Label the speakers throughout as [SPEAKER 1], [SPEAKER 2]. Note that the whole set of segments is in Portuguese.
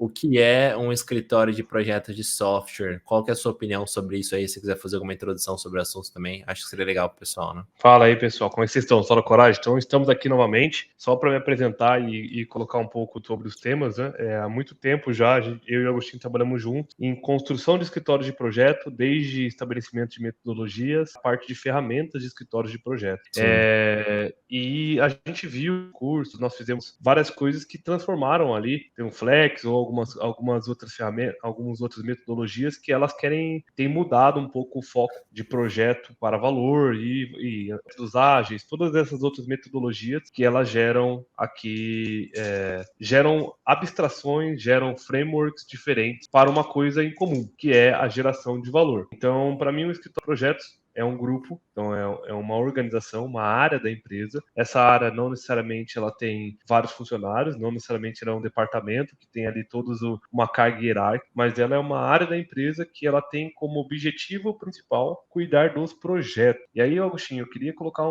[SPEAKER 1] o que é um escritório de projetos de software? Qual que é a sua opinião sobre isso aí? Se quiser fazer alguma introdução sobre o assunto também, acho que seria legal pro pessoal, né?
[SPEAKER 2] Fala aí, pessoal, como é que vocês estão? Só na coragem? Então, estamos aqui novamente, só para me apresentar e colocar um pouco sobre os temas, né? Há muito tempo já, eu e o Agostinho trabalhamos juntos em construção de escritórios de projeto, desde estabelecimento de metodologias, a parte de ferramentas de escritórios de projeto. E a gente viu cursos, nós fizemos várias coisas que transformaram ali, tem um Flex ou algumas outras ferramentas, algumas outras metodologias que elas têm mudado um pouco o foco de projeto para valor e métodos ágeis, todas essas outras metodologias que elas geram aqui, geram abstrações, geram frameworks diferentes para uma coisa em comum, que é a geração de valor. Então, para mim, o escritório de projetos é um grupo, então é uma organização, uma área da empresa. Essa área não necessariamente ela tem vários funcionários, não necessariamente ela é um departamento que tem ali todos uma carga hierárquica, mas ela é uma área da empresa que ela tem como objetivo principal cuidar dos projetos. E aí, Agostinho, eu queria colocar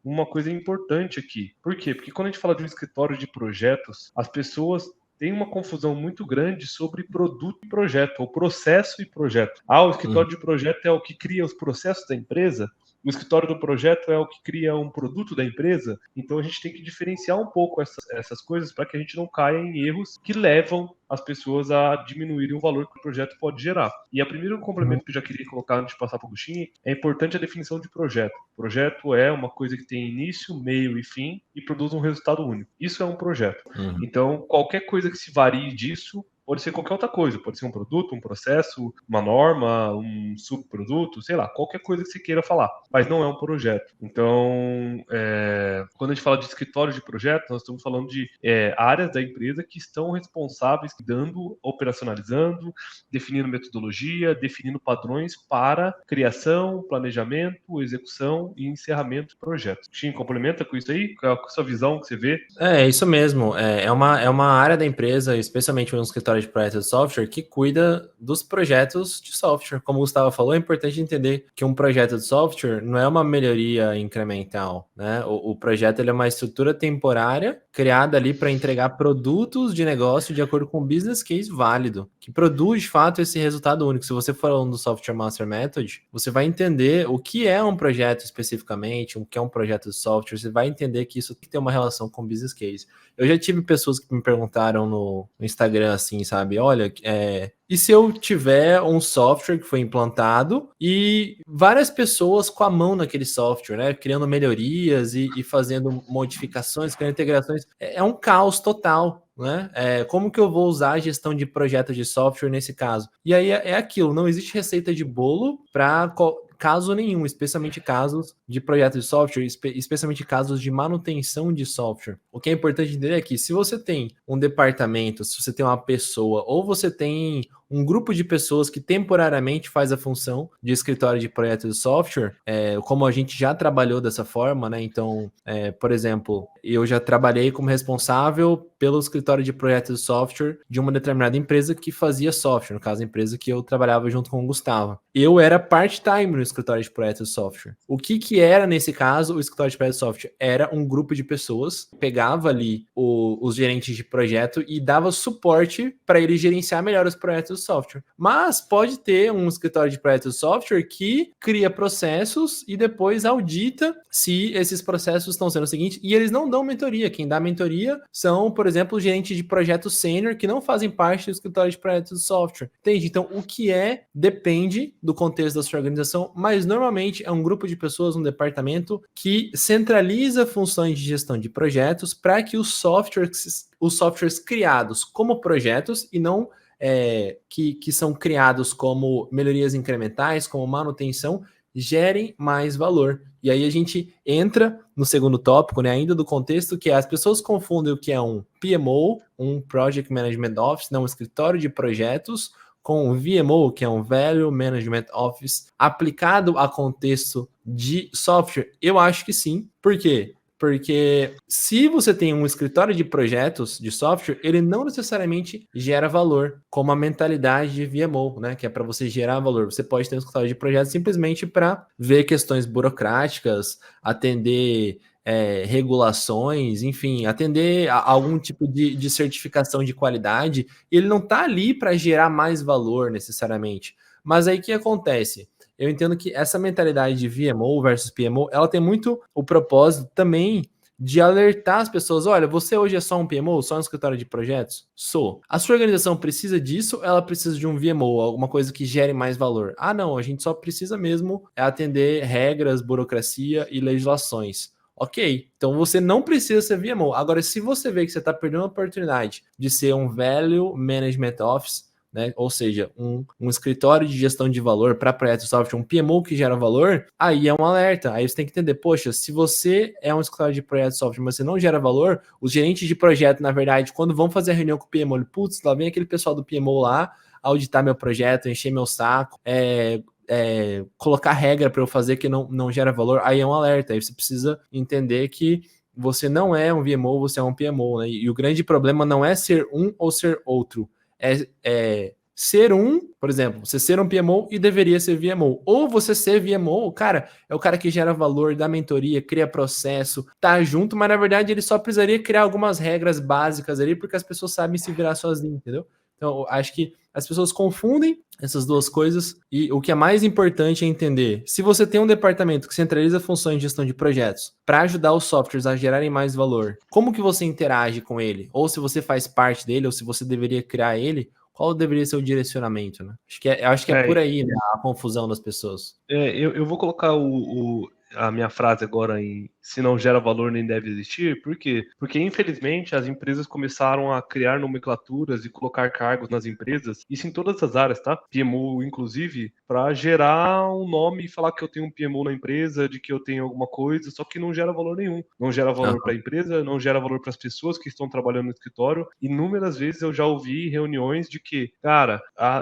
[SPEAKER 2] uma coisa importante aqui. Por quê? Porque quando a gente fala de um escritório de projetos, as pessoas tem uma confusão muito grande sobre produto e projeto, ou processo e projeto. O escritório de projeto é o que cria os processos da empresa, o escritório do projeto é o que cria um produto da empresa, então a gente tem que diferenciar um pouco essas coisas para que a gente não caia em erros que levam as pessoas a diminuírem o valor que o projeto pode gerar. E a primeiro complemento que eu já queria colocar antes de passar para o Agostinho, é importante a definição de projeto. Projeto é uma coisa que tem início, meio e fim e produz um resultado único. Isso é um projeto. Então, qualquer coisa que se varie disso pode ser qualquer outra coisa, pode ser um produto, um processo, uma norma, um subproduto, sei lá, qualquer coisa que você queira falar, mas não é um projeto. Então, quando a gente fala de escritório de projeto, nós estamos falando de áreas da empresa que estão responsáveis, dando, operacionalizando, definindo metodologia, definindo padrões para criação, planejamento, execução e encerramento de projetos. Tim, complementa com isso aí? Qual é a sua visão que você vê?
[SPEAKER 1] É isso mesmo. É uma área da empresa, especialmente um escritório de projetos de software, que cuida dos projetos de software. Como o Gustavo falou, é importante entender que um projeto de software não é uma melhoria incremental, né? O projeto ele é uma estrutura temporária criada ali para entregar produtos de negócio de acordo com o business case válido, que produz de fato esse resultado único. Se você for falando do Software Master Method, você vai entender o que é um projeto especificamente, o que é um projeto de software, você vai entender que isso tem que ter uma relação com o business case. Eu já tive pessoas que me perguntaram no Instagram assim, sabe? Olha, e se eu tiver um software que foi implantado e várias pessoas com a mão naquele software, né? Criando melhorias e fazendo modificações, criando integrações. É um caos total, né? Como que eu vou usar a gestão de projetos de software nesse caso? E aí é aquilo, não existe receita de bolo para caso nenhum, especialmente casos de projetos de software, especialmente casos de manutenção de software. O que é importante entender é que se você tem um departamento, se você tem uma pessoa, ou você tem um grupo de pessoas que temporariamente faz a função de escritório de projetos de software, como a gente já trabalhou dessa forma, né? Então, por exemplo, eu já trabalhei como responsável pelo escritório de projetos de software de uma determinada empresa que fazia software, no caso, a empresa que eu trabalhava junto com o Gustavo. Eu era part-time no escritório de projetos de software. O que era, nesse caso, o escritório de projetos de software? Era um grupo de pessoas, pegava ali os gerentes de projeto e dava suporte para ele gerenciar melhor os projetos de software. Mas pode ter um escritório de projetos de software que cria processos e depois audita se esses processos estão sendo o seguinte, e eles não dão mentoria. Quem dá mentoria são, por exemplo, gerentes de projeto sênior que não fazem parte do escritório de projetos de software. Entende? Então, o que depende do contexto da sua organização, mas normalmente é um grupo de pessoas, um departamento que centraliza funções de gestão de projetos para que os softwares criados como projetos e não que são criados como melhorias incrementais, como manutenção, gerem mais valor. E aí a gente entra no segundo tópico, né, ainda do contexto, que as pessoas confundem o que é um PMO, um Project Management Office, não, um escritório de projetos, com o VMO, que é um Value Management Office, aplicado a contexto de software? Eu acho que sim. Por quê? Porque se você tem um escritório de projetos de software, ele não necessariamente gera valor, como a mentalidade de VMO, né? Que é para você gerar valor. Você pode ter um escritório de projetos simplesmente para ver questões burocráticas, atender regulações, enfim, atender a algum tipo de certificação de qualidade. Ele não está ali para gerar mais valor necessariamente. Mas aí o que acontece? Eu entendo que essa mentalidade de VMO versus PMO, ela tem muito o propósito também de alertar as pessoas, olha, você hoje é só um PMO, só um escritório de projetos? Sou. A sua organização precisa disso, ela precisa de um VMO, alguma coisa que gere mais valor? Ah, não, a gente só precisa mesmo atender regras, burocracia e legislações. Ok, então você não precisa ser VMO. Agora, se você vê que você está perdendo a oportunidade de ser um Value Management Office, né? Ou seja, um escritório de gestão de valor para projetos de software, um PMO que gera valor, aí é um alerta. Aí você tem que entender, poxa, se você é um escritório de projetos de software, mas você não gera valor, os gerentes de projeto, na verdade, quando vão fazer a reunião com o PMO, ele, putz, lá vem aquele pessoal do PMO lá, auditar meu projeto, encher meu saco, colocar regra para eu fazer que não gera valor, aí é um alerta. Aí você precisa entender que você não é um VMO, você é um PMO, né? E o grande problema não é ser um ou ser outro, ser um, por exemplo, você ser um PMO e deveria ser VMO. Ou você ser VMO, cara, é o cara que gera valor, dá mentoria, cria processo, tá junto, mas na verdade ele só precisaria criar algumas regras básicas ali, porque as pessoas sabem se virar sozinho, entendeu? Então, eu acho que as pessoas confundem essas duas coisas e o que é mais importante é entender, se você tem um departamento que centraliza funções de gestão de projetos para ajudar os softwares a gerarem mais valor, como que você interage com ele? Ou se você faz parte dele, ou se você deveria criar ele, qual deveria ser o direcionamento, né? Acho que é por aí, né, a confusão das pessoas.
[SPEAKER 2] Eu vou colocar a minha frase agora em se não gera valor nem deve existir. Por quê? Porque, infelizmente, as empresas começaram a criar nomenclaturas e colocar cargos nas empresas, isso em todas as áreas, tá? PMO, inclusive, para gerar um nome e falar que eu tenho um PMO na empresa, de que eu tenho alguma coisa, só que não gera valor nenhum. Não gera valor para a empresa, não gera valor para as pessoas que estão trabalhando no escritório. Inúmeras vezes eu já ouvi reuniões de que, cara,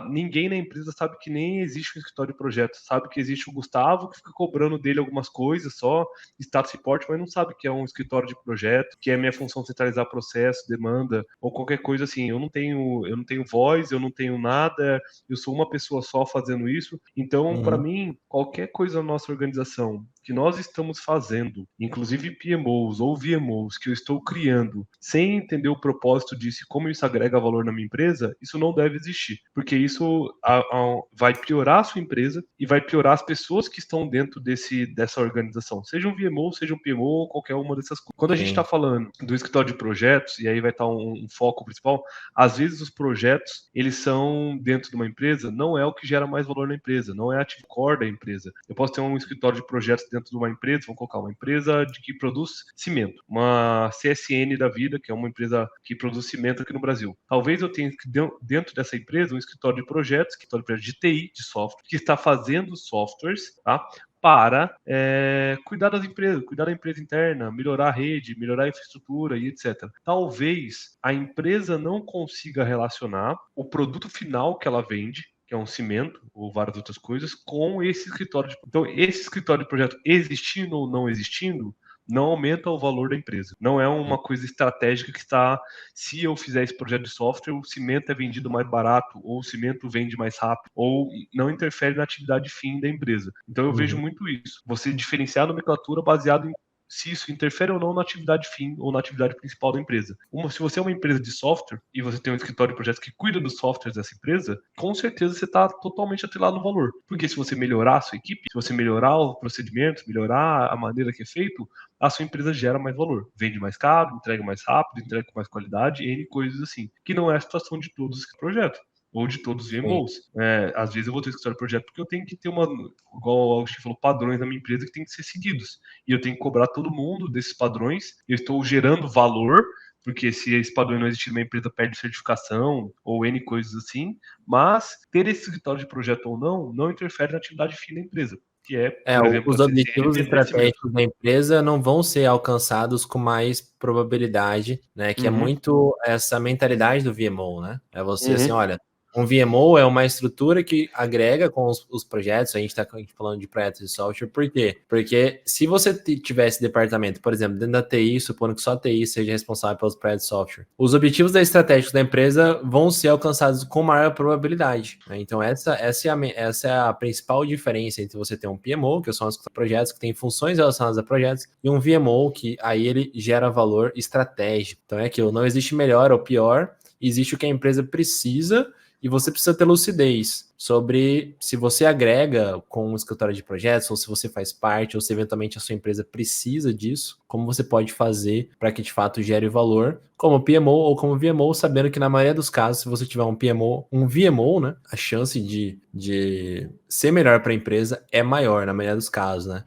[SPEAKER 2] ninguém na empresa sabe que nem existe um escritório de projeto, sabe que existe o Gustavo que fica cobrando dele algumas coisas só, status report, mas não sabe que é um escritório de projeto, que é minha função centralizar processo, demanda, ou qualquer coisa assim. Eu não tenho voz, eu não tenho nada, eu sou uma pessoa só fazendo isso. Então, para mim, qualquer coisa na nossa organização que nós estamos fazendo, inclusive PMOs ou VMOs que eu estou criando, sem entender o propósito disso e como isso agrega valor na minha empresa, isso não deve existir, porque isso vai piorar a sua empresa e vai piorar as pessoas que estão dentro dessa organização, seja um VMO, seja um PMO, ou qualquer uma dessas coisas. Quando a gente está falando do escritório de projetos, e aí vai estar um foco principal, às vezes os projetos, eles são dentro de uma empresa, não é o que gera mais valor na empresa, não é a ativo core da empresa. Eu posso ter um escritório de projetos dentro de uma empresa, vamos colocar uma empresa que produz cimento, uma CSN da vida, que é uma empresa que produz cimento aqui no Brasil. Talvez eu tenha dentro dessa empresa um escritório de projetos, de TI, de software, que está fazendo softwares, tá? Para cuidar das empresas, cuidar da empresa interna, melhorar a rede, melhorar a infraestrutura e etc. Talvez a empresa não consiga relacionar o produto final que ela vende, que é um cimento ou várias outras coisas, com esse escritório. Então, esse escritório de projeto existindo ou não existindo, não aumenta o valor da empresa. Não é uma coisa estratégica que está, se eu fizer esse projeto de software, o cimento é vendido mais barato, ou o cimento vende mais rápido, ou não interfere na atividade fim da empresa. Então eu vejo muito isso. Você diferenciar a nomenclatura baseado em se isso interfere ou não na atividade fim ou na atividade principal da empresa. Se você é uma empresa de software e você tem um escritório de projetos que cuida dos softwares dessa empresa, com certeza você está totalmente atrelado no valor. Porque se você melhorar a sua equipe, se você melhorar os procedimentos, melhorar a maneira que é feito, a sua empresa gera mais valor. Vende mais caro, entrega mais rápido, entrega com mais qualidade, N coisas assim. Que não é a situação de todos os projetos ou de todos os VMOs. Às vezes eu vou ter escritório de projeto porque eu tenho que ter igual o Agostinho falou, padrões na minha empresa que tem que ser seguidos. E eu tenho que cobrar todo mundo desses padrões. Eu estou gerando valor, porque se esse padrão não existir, uma empresa perde certificação ou N coisas assim. Mas ter esse escritório de projeto ou não interfere na atividade fim da empresa. Que é, por exemplo,
[SPEAKER 1] os objetivos estratégicos da empresa não vão ser alcançados com mais probabilidade, né? Que é muito essa mentalidade do VMO, né? É você assim, olha, Um VMO é uma estrutura que agrega com os projetos. A gente está falando de projetos de software. Por quê? Porque se você tivesse departamento, por exemplo, dentro da TI, supondo que só a TI seja responsável pelos projetos de software, os objetivos estratégicos da empresa vão ser alcançados com maior probabilidade, né? Então, essa é a principal diferença entre você ter um PMO, que são os projetos que têm funções relacionadas a projetos, e um VMO, que aí ele gera valor estratégico. Então, é aquilo, não existe melhor ou pior, existe o que a empresa precisa. E você precisa ter lucidez sobre se você agrega com um escritório de projetos, ou se você faz parte, ou se eventualmente a sua empresa precisa disso, como você pode fazer para que de fato gere valor, como PMO ou como VMO, sabendo que na maioria dos casos, se você tiver um PMO, um VMO, né, a chance de ser melhor para a empresa é maior na maioria dos casos, né?